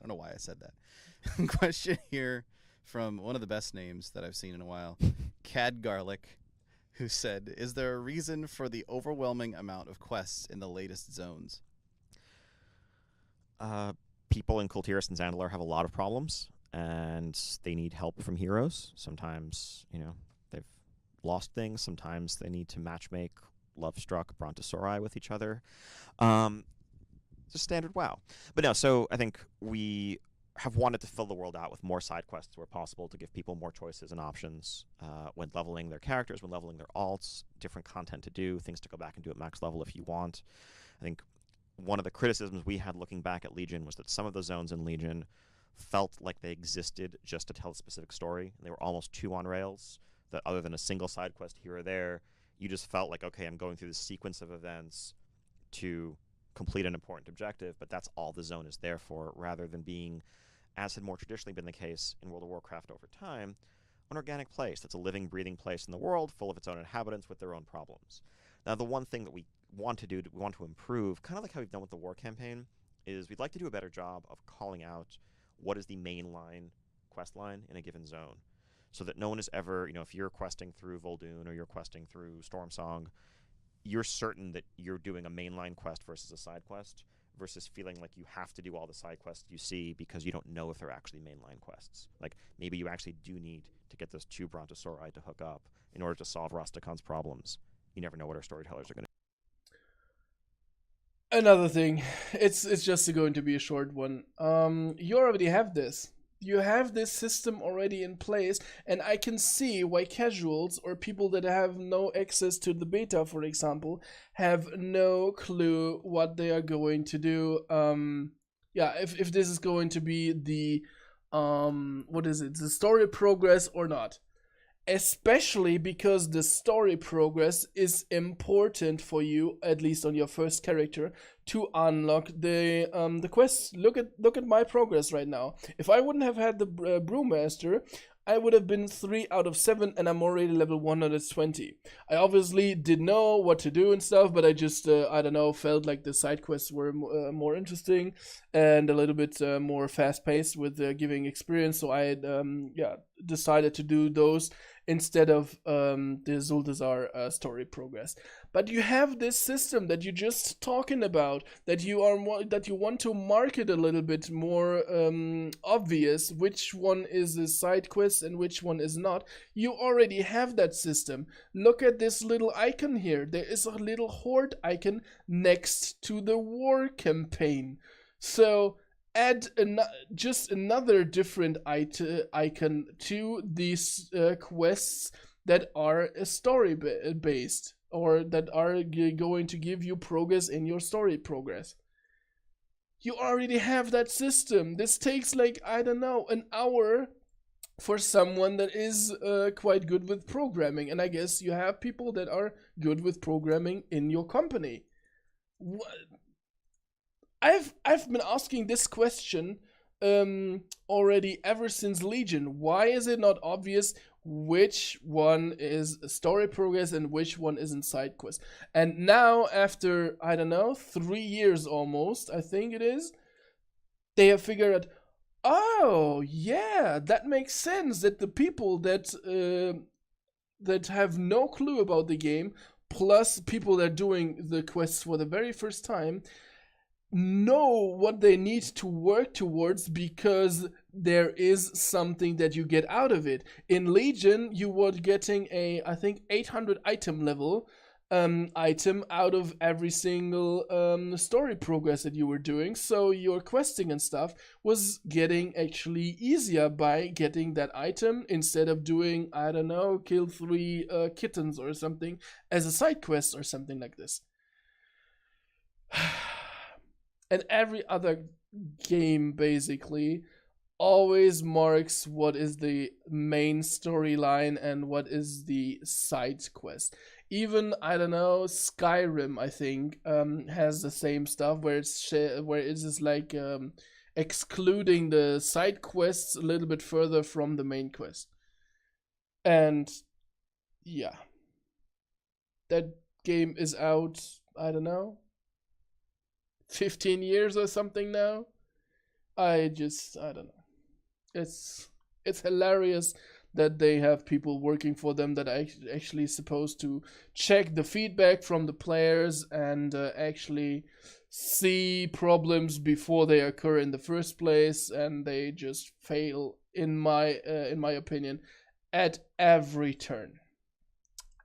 don't know why I said that. Question here from one of the best names that I've seen in a while, Cad Garlic, who said, "Is there a reason for the overwhelming amount of quests in the latest zones?" People in Kultiris and Zandalar have a lot of problems, and they need help from heroes. Sometimes, they've lost things. Sometimes they need to matchmake Lovestruck Brontosauri with each other. It's a standard WoW. But no, so I think we have wanted to fill the world out with more side quests where possible to give people more choices and options when leveling their characters, when leveling their alts, different content to do, things to go back and do at max level if you want. I think one of the criticisms we had looking back at Legion was that some of the zones in Legion felt like they existed just to tell a specific story. They were almost too on rails, that other than a single side quest here or there, you just felt like, okay, I'm going through this sequence of events to complete an important objective, but that's all the zone is there for, rather than being, as had more traditionally been the case in World of Warcraft over time, an organic place that's a living, breathing place in the world full of its own inhabitants with their own problems. Now, the one thing that we want to do, we want to improve, kind of like how we've done with the war campaign, is we'd like to do a better job of calling out what is the main line, quest line in a given zone, so that no one is ever, if you're questing through Vol'dun or you're questing through Stormsong, you're certain that you're doing a mainline quest versus a side quest, versus feeling like you have to do all the side quests you see because you don't know if they're actually mainline quests. Like, maybe you actually do need to get those 2 Brontosauri to hook up in order to solve Rusticon's problems. You never know what our storytellers are going to do. Another thing, it's just going to be a short one. You already have this. You have this system already in place, and I can see why casuals or people that have no access to the beta, for example, have no clue what they are going to do. If this is going to be the the story progress or not. Especially because the story progress is important for you, at least on your first character, to unlock the quests. Look at my progress right now. If I wouldn't have had the Brewmaster, I would have been 3 out of 7, and I'm already level 120. I obviously didn't know what to do and stuff, but I just, felt like the side quests were more interesting and a little bit more fast-paced with giving experience, so I decided to do those instead of the Zuldazar story progress. But you have this system that you're just talking about, that you want to market a little bit more obvious, which one is a side quest and which one is not. You already have that system. Look at this little icon here. There is a little horde icon next to the war campaign. So add just another different icon to these quests that are story based, or that are going to give you progress in your story progress. You already have that system. This takes like, an hour for someone that is quite good with programming, and I guess you have people that are good with programming in your company. I've been asking this question already ever since Legion. Why is it not obvious which one is story progress and which one isn't side quest? And now, after 3 years almost, I think it is, they have figured out, oh yeah, that makes sense, that the people that have no clue about the game, plus people that are doing the quests for the very first time, know what they need to work towards, because there is something that you get out of it. In Legion, you were getting a, I think, 800 item level item out of every single story progress that you were doing, so your questing and stuff was getting actually easier by getting that item, instead of doing, kill 3 kittens or something as a side quest or something like this. And every other game basically always marks what is the main storyline and what is the side quest. Even, Skyrim, I think, has the same stuff, where it's just like excluding the side quests a little bit further from the main quest. And yeah, that game is out, 15 years or something now. I don't know. It's hilarious that they have people working for them that are actually supposed to check the feedback from the players and actually see problems before they occur in the first place, and they just fail in my opinion at every turn.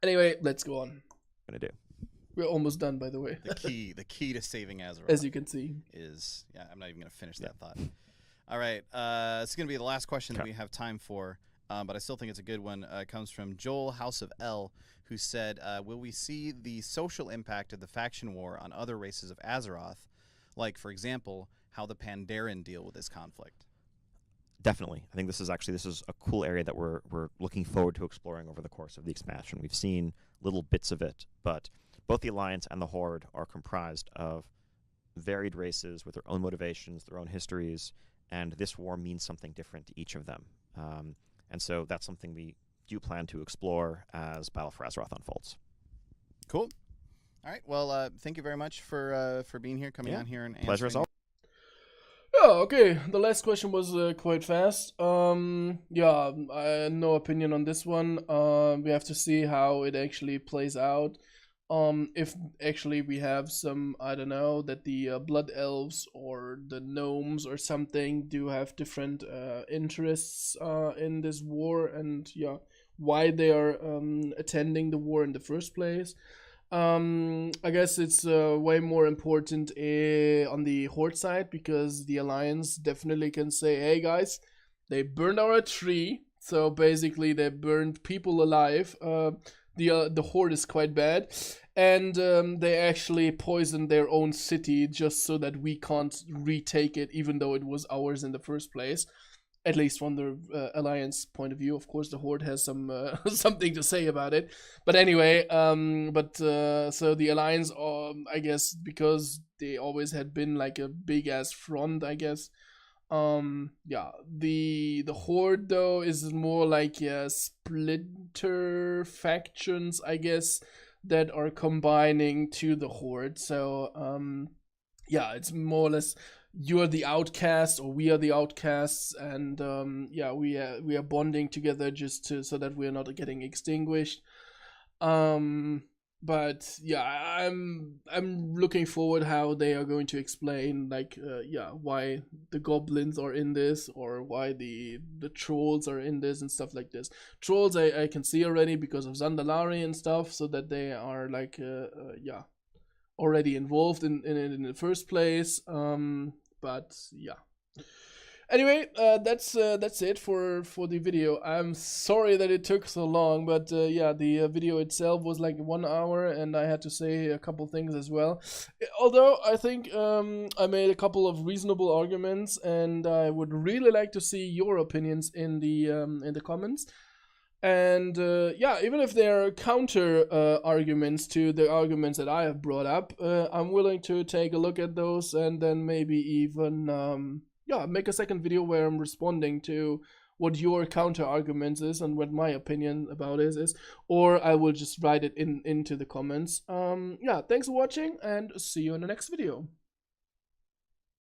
Anyway, let's go on. Gonna do. We're almost done, by the way. The key to saving Azeroth, as you can see, is I'm not even gonna finish that thought. All right, it's gonna be the last question that we have time for, but I still think it's a good one. It comes from Joel House of L, who said, "Will we see the social impact of the faction war on other races of Azeroth, like, for example, how the Pandaren deal with this conflict?" Definitely. I think this is a cool area that we're looking forward to exploring over the course of the expansion. We've seen little bits of it, but both the Alliance and the Horde are comprised of varied races with their own motivations, their own histories, and this war means something different to each of them. And so that's something we do plan to explore as Battle for Azeroth unfolds. Cool. All right. Well, thank you very much for being here, coming on here, and pleasure as always. Oh, okay. The last question was quite fast. Yeah, no opinion on this one. We have to see how it actually plays out. If actually we have some, I don't know, that the blood elves or the gnomes or something do have different interests in this war, and why they are attending the war in the first place. I guess it's way more important on the Horde side, because the Alliance definitely can say, hey guys, they burned our tree, so basically they burned people alive. The Horde is quite bad, and they actually poisoned their own city just so that we can't retake it, even though it was ours in the first place. At least from the Alliance point of view. Of course, the Horde has some something to say about it. But anyway, so the Alliance, I guess, because they always had been like a big ass front, I guess. The Horde though is more like splinter factions, I guess, that are combining to the Horde. So it's more or less, you are the outcast or we are the outcasts, and we are bonding together just so that we are not getting extinguished. But I'm looking forward how they are going to explain, like why the goblins are in this, or why the trolls are in this and stuff like this. Trolls I can see already because of Zandalari and stuff, so that they are like already involved in the first place. But anyway, that's it for the video. I'm sorry that it took so long, but the video itself was like 1 hour, and I had to say a couple things as well. Although I think I made a couple of reasonable arguments, and I would really like to see your opinions in the comments. And even if there are counter arguments to the arguments that I have brought up, I'm willing to take a look at those, and then maybe even make a second video where I'm responding to what your counter arguments is and what my opinion about it is, or I will just write it into the comments. Thanks for watching, and see you in the next video.